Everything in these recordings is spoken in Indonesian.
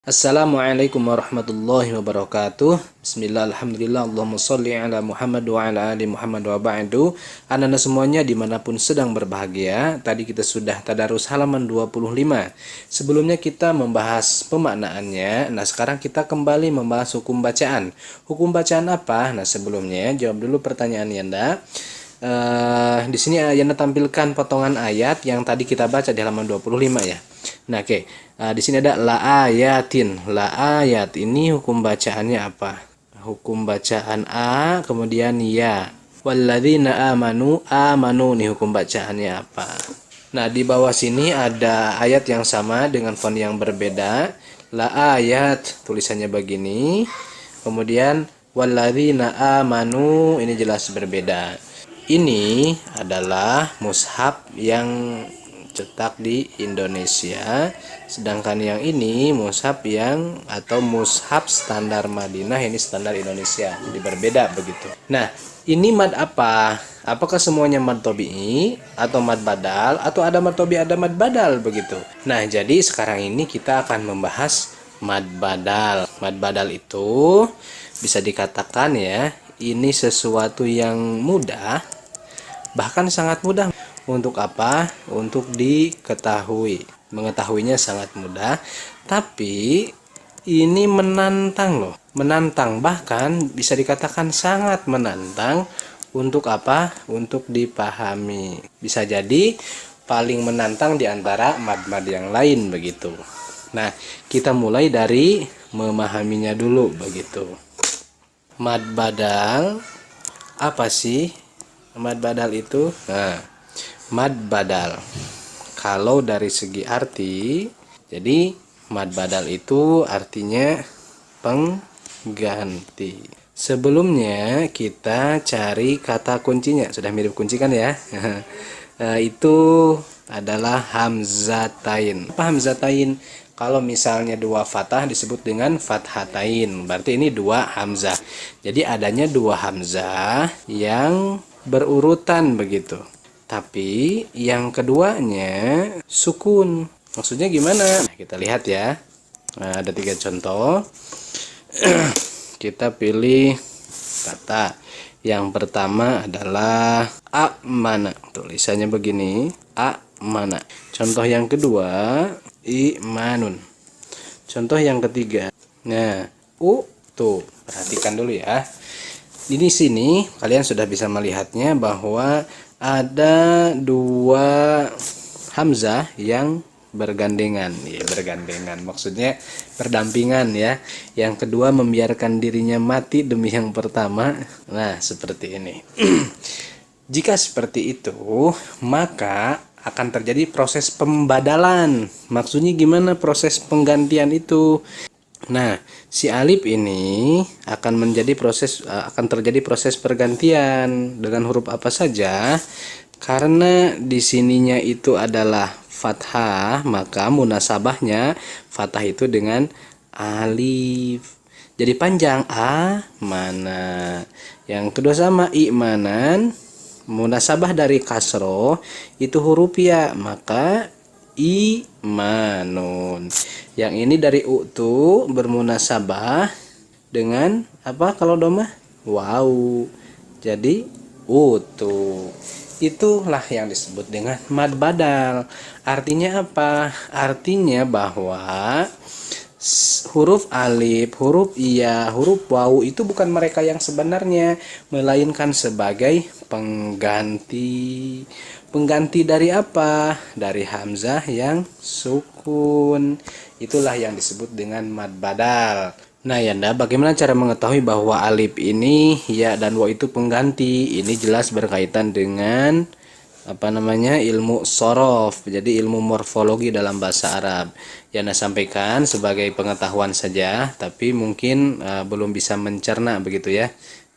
Assalamualaikum warahmatullahi wabarakatuh. Bismillah, alhamdulillah, Allahumma sholli ala Muhammad wa ala ali Muhammad wa ba'du. Anak-anak semuanya dimanapun sedang berbahagia. Tadi kita sudah tadarus halaman 25. Sebelumnya kita membahas pemaknaannya. Nah, sekarang kita kembali membahas hukum bacaan. Hukum bacaan apa? Nah, sebelumnya jawab dulu pertanyaan Yanda. Di sini Yanda tampilkan potongan ayat yang tadi kita baca di halaman 25 ya. Nah, oke. Di sini ada la ayatin. La ayat ini hukum bacaannya apa? Hukum bacaan a kemudian ya. Walladzina amanu amanu nih hukum bacaannya apa? Nah, di bawah sini ada ayat yang sama dengan font yang berbeda. La ayat tulisannya begini. Kemudian walladzina amanu ini jelas berbeda. Ini adalah mushaf yang cetak di Indonesia, sedangkan yang ini mushaf yang atau mushaf standar Madinah, ini standar Indonesia, jadi berbeda begitu. Nah, ini mad apa? Apakah semuanya mad tobi'i atau mad badal atau ada mad tobi'i ada mad badal begitu? Nah, jadi sekarang ini kita akan membahas mad badal. Mad badal itu bisa dikatakan ya, ini sesuatu yang mudah, bahkan sangat mudah. Untuk apa? Untuk diketahui. Mengetahuinya sangat mudah, tapi ini menantang loh. Menantang, bahkan bisa dikatakan sangat menantang. Untuk apa? Untuk dipahami. Bisa jadi paling menantang di antara mad-mad yang lain begitu. Nah, kita mulai dari memahaminya dulu begitu. Mad badal apa sih? Mad badal itu? Nah, mad badal kalau dari segi arti, jadi mad badal itu artinya pengganti. Sebelumnya kita cari kata kuncinya, sudah mirip kunci kan ya. Itu adalah hamzatain. Apa hamzatain? Kalau misalnya dua fathah disebut dengan fathatain, berarti ini dua hamzah. Jadi adanya dua hamzah yang berurutan begitu, tapi yang keduanya sukun. Maksudnya gimana? Nah, kita lihat ya. Nah, ada 3 contoh. Kita pilih kata. Yang pertama adalah amana. Tulisannya begini, amana. Contoh yang kedua, imanun. Contoh yang ketiga. Nah, tuh, perhatikan dulu ya. Di sini kalian sudah bisa melihatnya bahwa ada dua hamzah yang bergandengan, ya, bergandengan maksudnya berdampingan ya. Yang kedua membiarkan dirinya mati demi yang pertama. Nah, seperti ini. Jika seperti itu, maka akan terjadi proses pembadalan. Maksudnya gimana proses penggantian itu? Nah, si alif ini akan terjadi proses pergantian dengan huruf apa saja. Karena di sininya itu adalah fathah, maka munasabahnya fathah itu dengan alif. Jadi panjang a mana. Yang kedua sama imanan, munasabah dari kasroh itu huruf ya, maka imanun. Yang ini dari utu bermunasabah dengan apa kalau doma? Wow. Jadi utu. Itulah yang disebut dengan mad badal. Artinya apa? Artinya bahwa huruf alif, huruf iya, huruf waw itu bukan mereka yang sebenarnya, melainkan sebagai pengganti. Pengganti dari apa? Dari hamzah yang sukun. Itulah yang disebut dengan mad badal. Nah, Yanda, bagaimana cara mengetahui bahwa alif ini ya dan waw itu pengganti? Ini jelas berkaitan dengan ilmu sorof, jadi ilmu morfologi dalam bahasa Arab. Yanda sampaikan sebagai pengetahuan saja, tapi mungkin belum bisa mencerna begitu ya.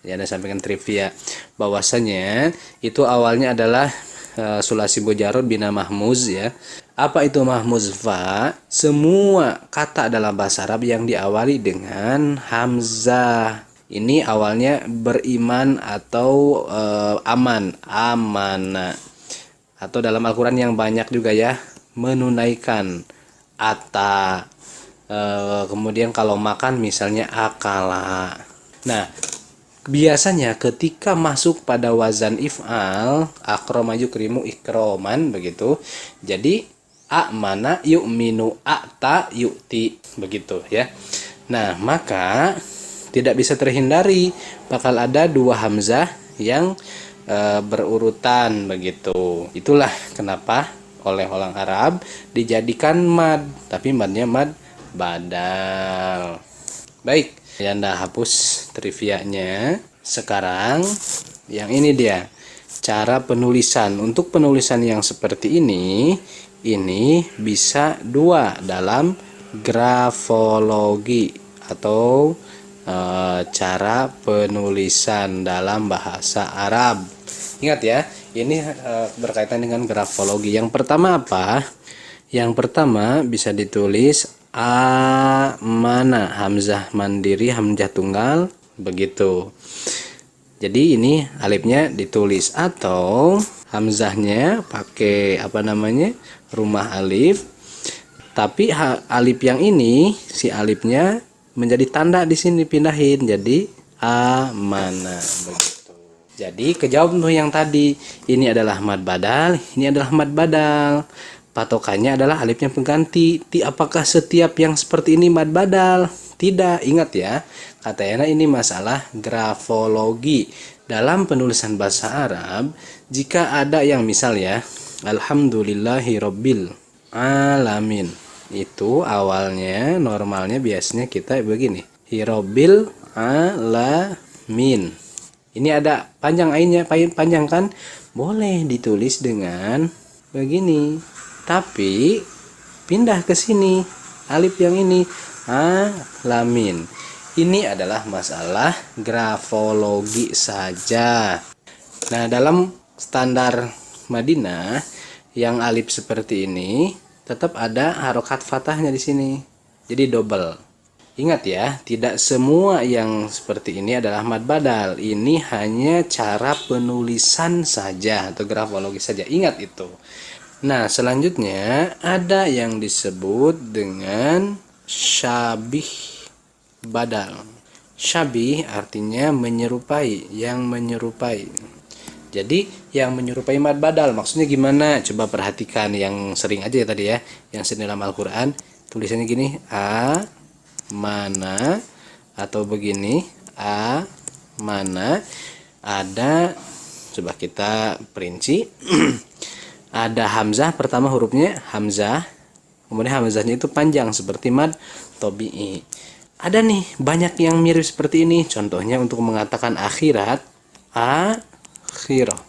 Yanda sampaikan trivia bahwasanya itu awalnya adalah sulasi mujarrad bina mahmuz ya. Apa itu mahmuz fa? Semua kata dalam bahasa Arab yang diawali dengan hamzah. Ini awalnya beriman atau aman, amana. Atau dalam Al-Qur'an yang banyak juga ya, menunaikan, ata, Kemudian kalau makan misalnya akala. Nah, biasanya ketika masuk pada wazan if'al, akroma yukrimu ikroman begitu. Jadi amana yu'minu a'ta yu'ti begitu ya. Nah, maka tidak bisa terhindari bakal ada dua hamzah yang berurutan begitu. Itulah kenapa oleh orang Arab dijadikan mad, tapi madnya mad badal. Baik, Anda hapus trivianya. Sekarang yang ini dia cara penulisan. Untuk penulisan yang seperti ini bisa dua dalam grafologi atau cara penulisan dalam bahasa Arab. Ingat ya, ini berkaitan dengan grafologi. Yang pertama apa? Yang pertama bisa ditulis amana, hamzah mandiri, hamzah tunggal begitu. Jadi ini alifnya ditulis atau hamzahnya pakai rumah alif. Tapi alif yang ini si alifnya menjadi tanda di sini pindahin jadi amana begitu. Jadi kejawab tuh yang tadi, ini adalah mad badal, ini adalah mad badal. Patokannya adalah alifnya pengganti. Apakah setiap yang seperti ini mad badal? Tidak. Ingat ya, katanya ini masalah grafologi. Dalam penulisan bahasa Arab, jika ada yang misal ya, alhamdulillahirabbil alamin. Itu awalnya normalnya biasanya kita begini. Hirabbil alamin. Ini ada panjang ainnya, panjang kan? Boleh ditulis dengan begini. Tapi pindah ke sini alif yang ini alamin. Ini adalah masalah grafologi saja. Nah, dalam standar Madinah yang alif seperti ini tetap ada harokat fathahnya di sini. Jadi double. Ingat ya, tidak semua yang seperti ini adalah mad badal. Ini hanya cara penulisan saja atau grafologi saja. Ingat itu. Nah, selanjutnya ada yang disebut dengan syabih badal. Syabih artinya menyerupai, yang menyerupai. Jadi yang menyerupai mad badal maksudnya gimana? Coba perhatikan yang sering aja ya tadi ya, yang sering dalam Al-Qur'an tulisannya gini, a mana atau begini, a mana. Ada, coba kita perinci. Ada hamzah, pertama hurufnya hamzah, kemudian hamzahnya itu panjang seperti mad tobi'i. Ada nih banyak yang mirip seperti ini. Contohnya untuk mengatakan akhirat, akhirah,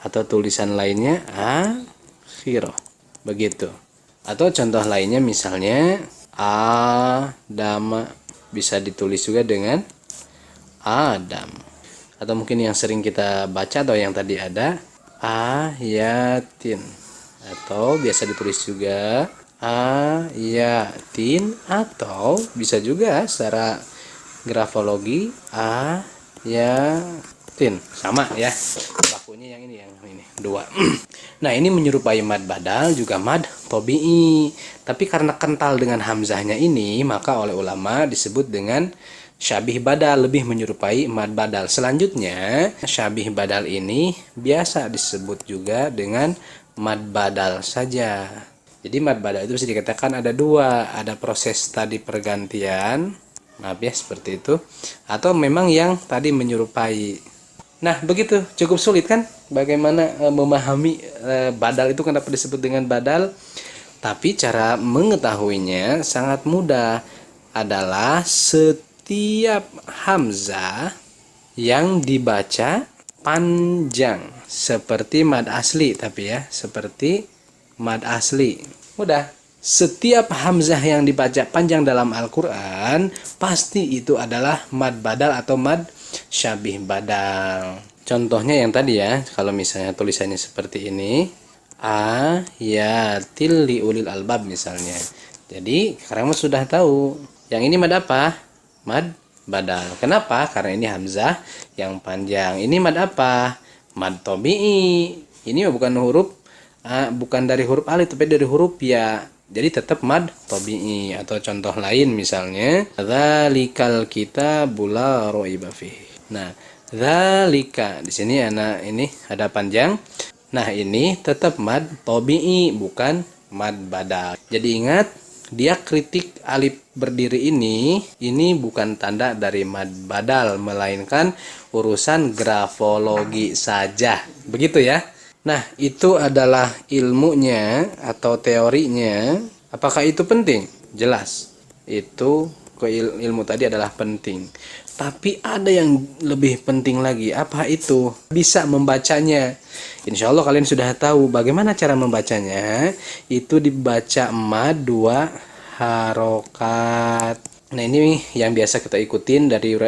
atau tulisan lainnya akhirah begitu. Atau contoh lainnya misalnya adama, bisa ditulis juga dengan adam. Atau mungkin yang sering kita baca atau yang tadi ada ayatin, atau biasa ditulis juga ayatin, atau bisa juga secara grafologi ayatin, sama ya bakunya. Yang ini dua. Nah, ini menyerupai mad badal juga mad tobi'i, tapi karena kental dengan hamzahnya ini maka oleh ulama disebut dengan syabih badal, lebih menyerupai mad badal. Selanjutnya, syabih badal ini biasa disebut juga dengan mad badal saja. Jadi mad badal itu bisa dikatakan ada dua, ada proses tadi pergantian, maaf ya seperti itu, atau memang yang tadi menyerupai. Nah, begitu, cukup sulit kan bagaimana memahami badal itu kenapa disebut dengan badal? Tapi cara mengetahuinya sangat mudah, adalah setiap hamzah yang dibaca panjang seperti mad asli, tapi ya seperti mad asli. Mudah. Setiap hamzah yang dibaca panjang dalam Al-Qur'an pasti itu adalah mad badal atau mad syabih badal. Contohnya yang tadi ya, kalau misalnya tulisannya seperti ini, ayatil liulil albab misalnya. Jadi sekarang sudah tahu yang ini mad apa? Mad badal. Kenapa? Karena ini hamzah yang panjang. Ini mad apa? Mad tobi'i. Ini bukan huruf bukan dari huruf alif tapi dari huruf ya. Jadi tetap mad tabi'i. Atau contoh lain misalnya dzalikal kitabu la raiba fihi. Nah, dzalika di sini anak ini ada panjang. Nah, ini tetap mad tabi'i bukan mad badal. Jadi ingat, dia kritik alif berdiri ini bukan tanda dari mad badal, melainkan urusan grafologi saja. Begitu ya. Nah, itu adalah ilmunya atau teorinya. Apakah itu penting? Jelas. Itu ilmu tadi adalah penting. Tapi ada yang lebih penting lagi. Apa itu? Bisa membacanya. Insya Allah kalian sudah tahu bagaimana cara membacanya. Itu dibaca mad 2 harokat. Nah, ini yang biasa kita ikutin dari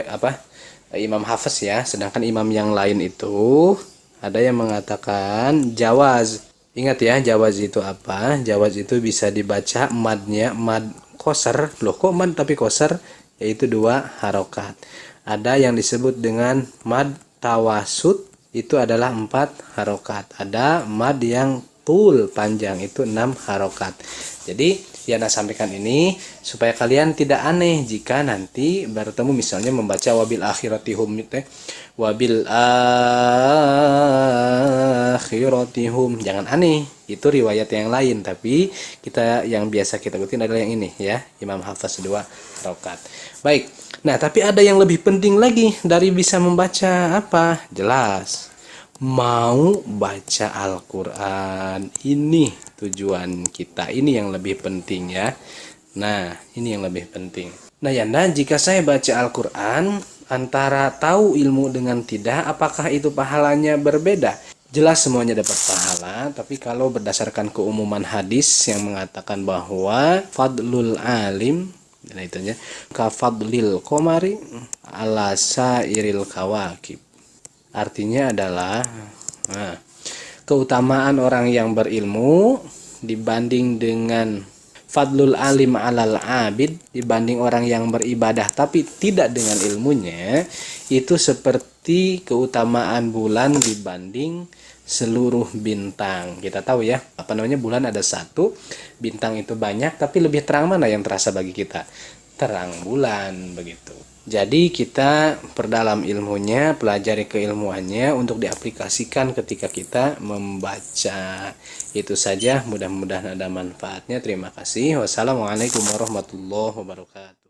Imam Hafiz ya. Sedangkan imam yang lain itu ada yang mengatakan jawaz. Ingat ya, jawaz itu apa? Jawaz itu bisa dibaca madnya mad qasar. Loh, kok mad tapi qasar? Yaitu 2 harokat. Ada yang disebut dengan mad tawasud, itu adalah 4 harokat. Ada mad yang tul panjang, itu 6 harokat. Jadi Yana sampaikan ini supaya kalian tidak aneh jika nanti bertemu misalnya membaca wabil akhiratihum wabil akhiratihum, jangan aneh, itu riwayat yang lain, tapi kita yang biasa kita ikutin adalah yang ini ya, Imam Hafiz 2 harokat. Baik, nah tapi ada yang lebih penting lagi dari bisa membaca apa? Jelas, mau baca Al-Quran. Ini tujuan kita, ini yang lebih penting ya. Nah, ini yang lebih penting. Nah Yanda, jika saya baca Al-Quran, antara tahu ilmu dengan tidak, apakah itu pahalanya berbeda? Jelas semuanya dapat pahala, tapi kalau berdasarkan keumuman hadis yang mengatakan bahwa fadlul alim, nah itunya, kafadlil komari ala sairil kawakib. Artinya adalah keutamaan orang yang berilmu dibanding dengan fadlul alim alal abid, dibanding orang yang beribadah tapi tidak dengan ilmunya, itu seperti keutamaan bulan dibanding seluruh bintang. Kita tahu ya, bulan ada 1, bintang itu banyak, tapi lebih terang mana yang terasa bagi kita? Terang bulan, begitu. Jadi kita perdalam ilmunya, pelajari keilmuannya untuk diaplikasikan ketika kita membaca. Itu saja, mudah-mudahan ada manfaatnya. Terima kasih. Wassalamualaikum warahmatullahi wabarakatuh.